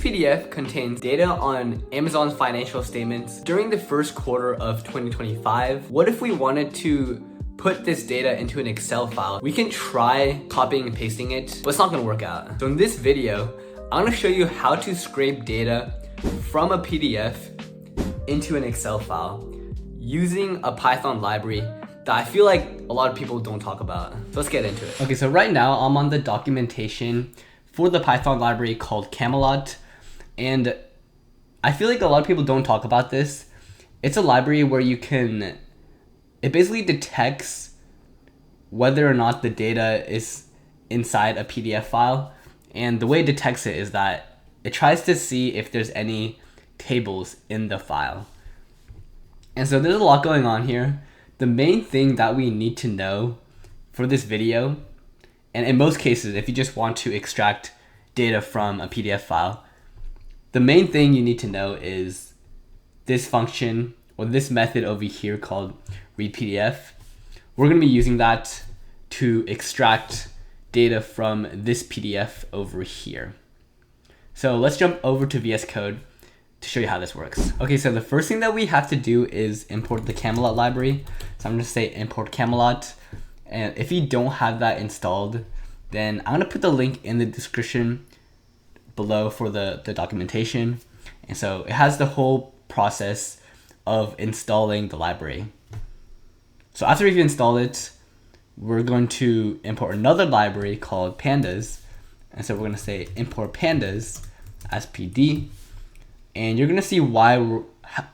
PDF contains data on Amazon's financial statements during the first quarter of 2025. What if we wanted to put this data into an Excel file? We can try copying and pasting it, but it's not gonna work out. So in this video, I'm gonna show you how to scrape data from a PDF into an Excel file using a Python library that I feel like a lot of people don't talk about. So let's get into it. Okay, so right now I'm on the documentation for the Python library called Camelot. And I feel like a lot of people don't talk about this. It's a library where it basically detects whether or not the data is inside a PDF file. And the way it detects it is that it tries to see if there's any tables in the file. And so there's a lot going on here. The main thing that we need to know for this video, and in most cases, if you just want to extract data from a PDF file, the main thing you need to know is this function or this method over here called readPDF. We're going to be using that to extract data from this PDF over here. So let's jump over to VS Code to show you how this works. Okay, so the first thing that we have to do is import the Camelot library. So I'm going to say import Camelot. And if you don't have that installed, then I'm going to put the link in the description below for the documentation. And so it has the whole process of installing the library. So after you've installed it, we're going to import another library called pandas. And so we're going to say import pandas as PD. And you're going to see why you're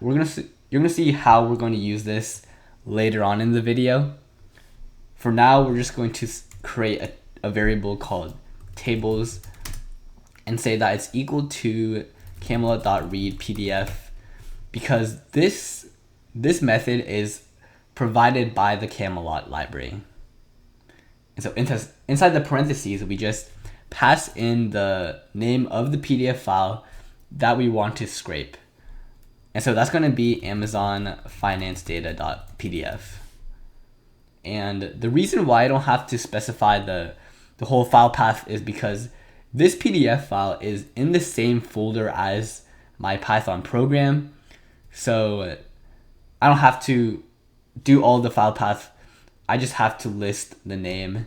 going to see how we're going to use this later on in the video. For now, we're just going to create a variable called tables and say that it's equal to camelot.readPDF, because this method is provided by the Camelot library. And so inside the parentheses, we just pass in the name of the PDF file that we want to scrape. And so that's going to be Amazon finance data.pdf. And the reason why I don't have to specify the whole file path is because this PDF file is in the same folder as my Python program. So I don't have to do all the file path. I just have to list the name.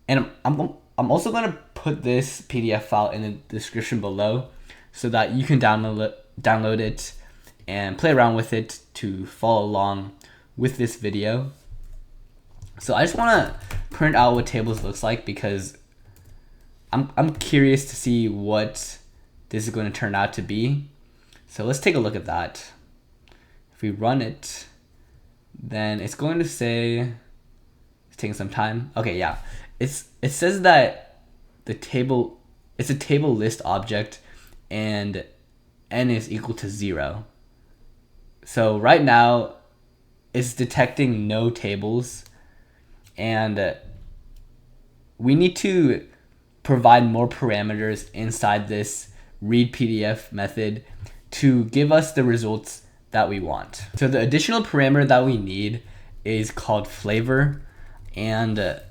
And I'm also going to put this PDF file in the description below so that you can download it and play around with it to follow along with this video. So I just want to print out what tables looks like because I'm curious to see what this is going to turn out to be. So let's take a look at that. If we run it, then it's going to say, it's taking some time. Okay, yeah. It says that it's a table list object and n is equal to 0. So right now it's detecting no tables, and we need to provide more parameters inside this readPDF method to give us the results that we want. So the additional parameter that we need is called flavor, and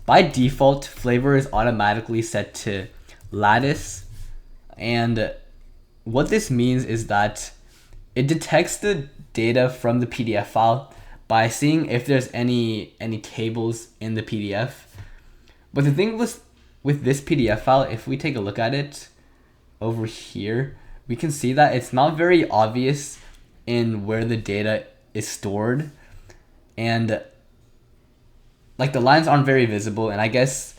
by default flavor is automatically set to lattice. And what this means is that it detects the data from the PDF file by seeing if there's any tables in the PDF. But the thing with this PDF file, if we take a look at it over here, we can see that it's not very obvious in where the data is stored. And like the lines aren't very visible. And I guess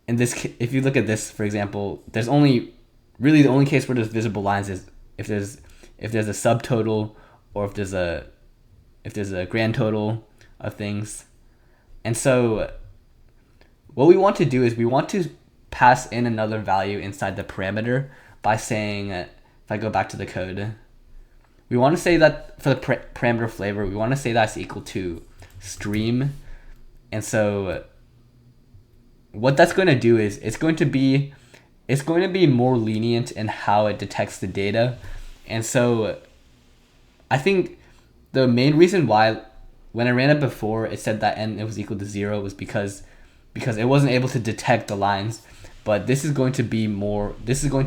in this, if you look at this, for example, there's really the only case where there's visible lines is if there's a subtotal or if there's a grand total of things. And so what we want to do is we want to pass in another value inside the parameter by saying, if I go back to the code, we want to say that for the parameter flavor, we want to say that's equal to stream. And so what that's going to do is it's going to be more lenient in how it detects the data. And so I think the main reason why when I ran it before, it said that n was equal to 0 was because it wasn't able to detect the lines. but this is going to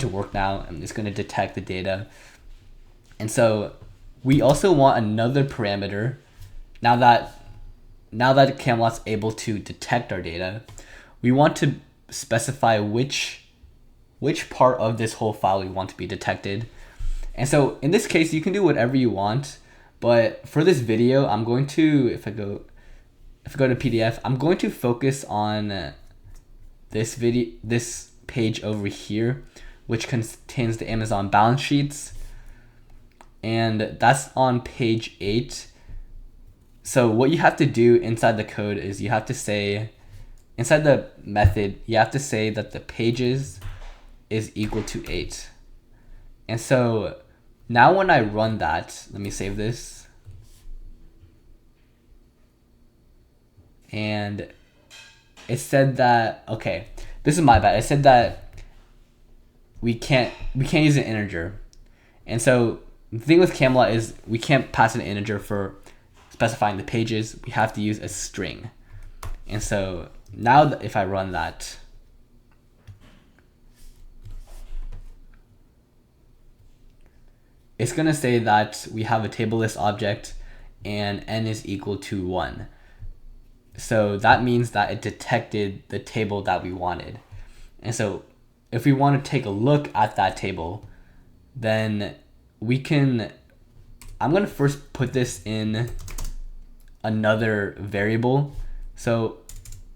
work now, and it's going to detect the data. And so we also want another parameter now that Camelot's able to detect our data. We want to specify which part of this whole file we want to be detected. And so in this case, you can do whatever you want, but for this video, I'm going to, if I go to PDF, I'm going to focus on this page over here, which contains the Amazon balance sheets, and that's on page 8. So what you have to do inside the code is you have to say, inside the method, you have to say that the pages is equal to 8. And so now when I run that, let me save this. And it said that, okay, this is my bad. It said that we can't use an integer. And so the thing with Camelot is we can't pass an integer for specifying the pages. We have to use a string. And so now if I run that, it's going to say that we have a table list object and n is equal to 1. So that means that it detected the table that we wanted. And so if we want to take a look at that table, then I'm going to first put this in another variable. So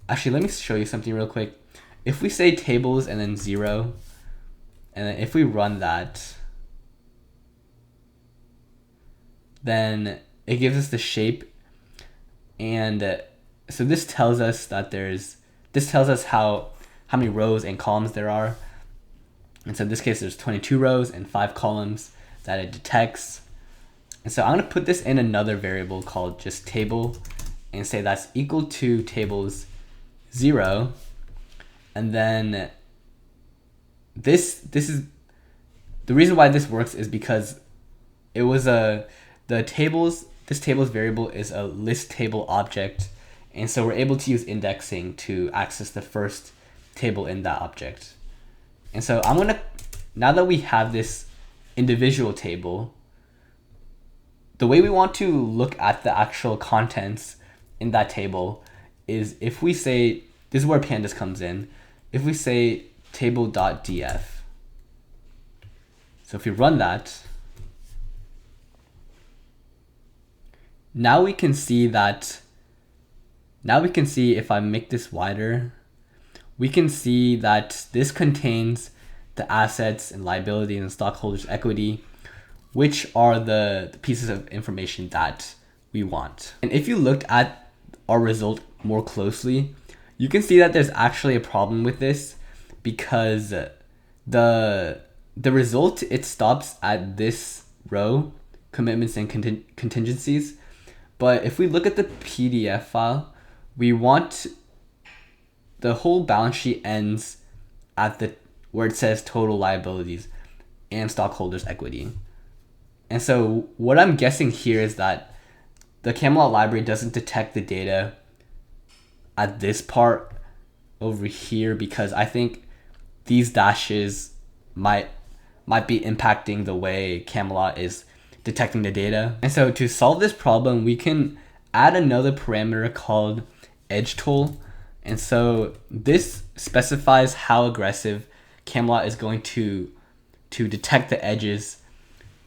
actually, let me show you something real quick. If we say tables and then 0, and then if we run that, then it gives us the shape. And so this tells us that how many rows and columns there are. And so in this case, there's 22 rows and 5 columns that it detects. And so I'm going to put this in another variable called just table and say that's equal to tables 0. And then this is the reason why this works is because it was this tables variable is a list table object. And so we're able to use indexing to access the first table in that object. And so now that we have this individual table, the way we want to look at the actual contents in that table is if we say, this is where pandas comes in, if we say table.df. So if we run that, now we can see if I make this wider, we can see that this contains the assets and liability and stockholders' equity, which are the pieces of information that we want. And if you looked at our result more closely, you can see that there's actually a problem with this because the result, it stops at this row, commitments and contingencies. But if we look at the PDF file, we want the whole balance sheet ends at where it says total liabilities and stockholders' equity. And so what I'm guessing here is that the Camelot library doesn't detect the data at this part over here because I think these dashes might be impacting the way Camelot is detecting the data. And so to solve this problem, we can add another parameter called edge tool. And so this specifies how aggressive Camelot is going to detect the edges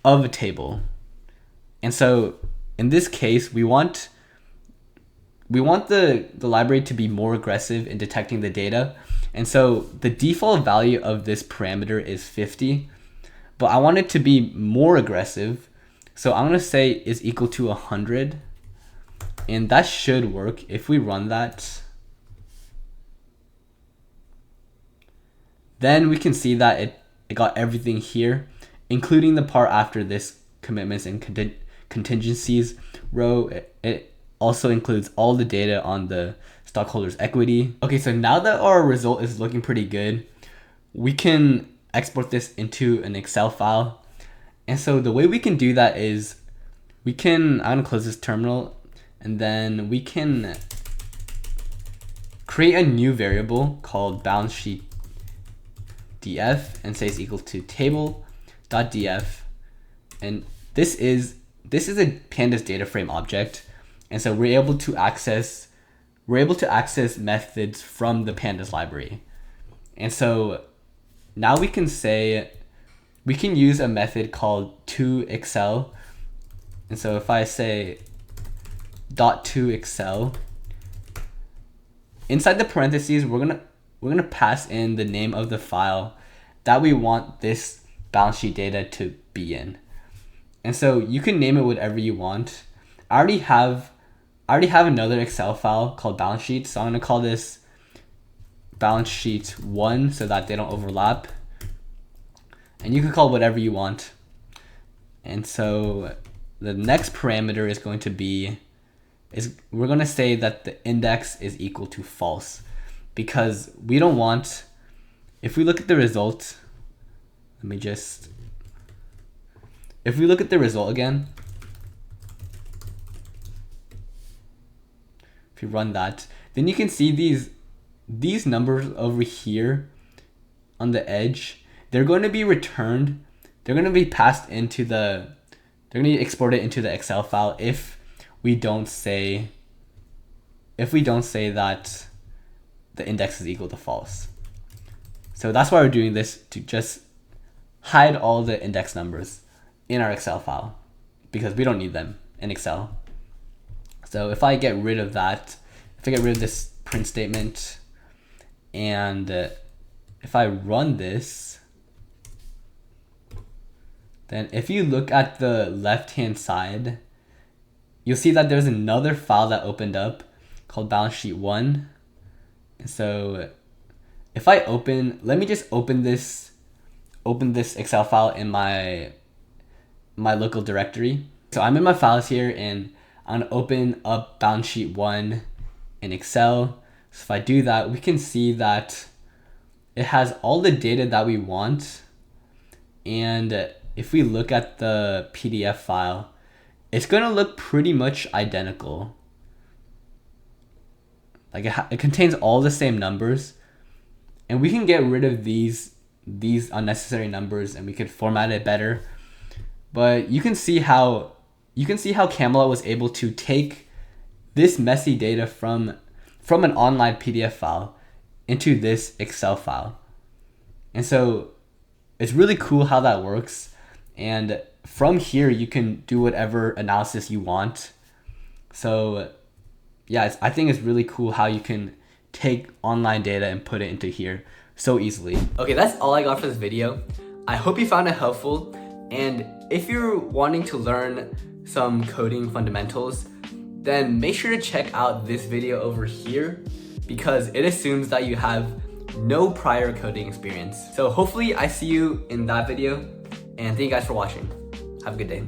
of a table. And so in this case, we want the library to be more aggressive in detecting the data. And so the default value of this parameter is 50, but I want it to be more aggressive. So I'm going to say is equal to 100, and that should work. If we run that, then we can see that it got everything here, including the part after this commitments and contingencies row. It also includes all the data on the stockholders' equity. Okay, so now that our result is looking pretty good, we can export this into an Excel file. And so the way we can do that is I'm gonna close this terminal, and then we can create a new variable called balance sheet df and say it's equal to table.df, and this is a pandas data frame object, and so we're able to access methods from the pandas library. And so now we can use a method called toExcel. And so if I say .toExcel, inside the parentheses, we're gonna pass in the name of the file that we want this balance sheet data to be in. And so you can name it whatever you want. I already have another Excel file called balance sheet, so I'm gonna call this balance sheet 1 so that they don't overlap. And you can call whatever you want. And so the next parameter is going to be, we're going to say that the index is equal to false, because we don't want, if we look at the result, if we look at the result again, if you run that, then you can see these numbers over here on the edge, they're going to be returned. They're going to be passed into they're going to be exported into the Excel file if we don't say that the index is equal to false. So that's why we're doing this, to just hide all the index numbers in our Excel file, because we don't need them in Excel. So if I get rid of that, if I get rid of this print statement, and if I run this, then if you look at the left-hand side, you'll see that there's another file that opened up called balance sheet 1. And so if I let me just open this Excel file in my local directory. So I'm in my files here, and I'm gonna open up balance sheet 1 in Excel. So if I do that, we can see that it has all the data that we want. And if we look at the PDF file, it's gonna look pretty much identical. Like it contains all the same numbers, and we can get rid of these unnecessary numbers, and we could format it better. But you can see how Camelot was able to take this messy data from an online PDF file into this Excel file. And so it's really cool how that works. And from here, you can do whatever analysis you want. So yeah, I think it's really cool how you can take online data and put it into here so easily. Okay, that's all I got for this video. I hope you found it helpful. And if you're wanting to learn some coding fundamentals, then make sure to check out this video over here, because it assumes that you have no prior coding experience. So hopefully I see you in that video, and thank you guys for watching. Have a good day.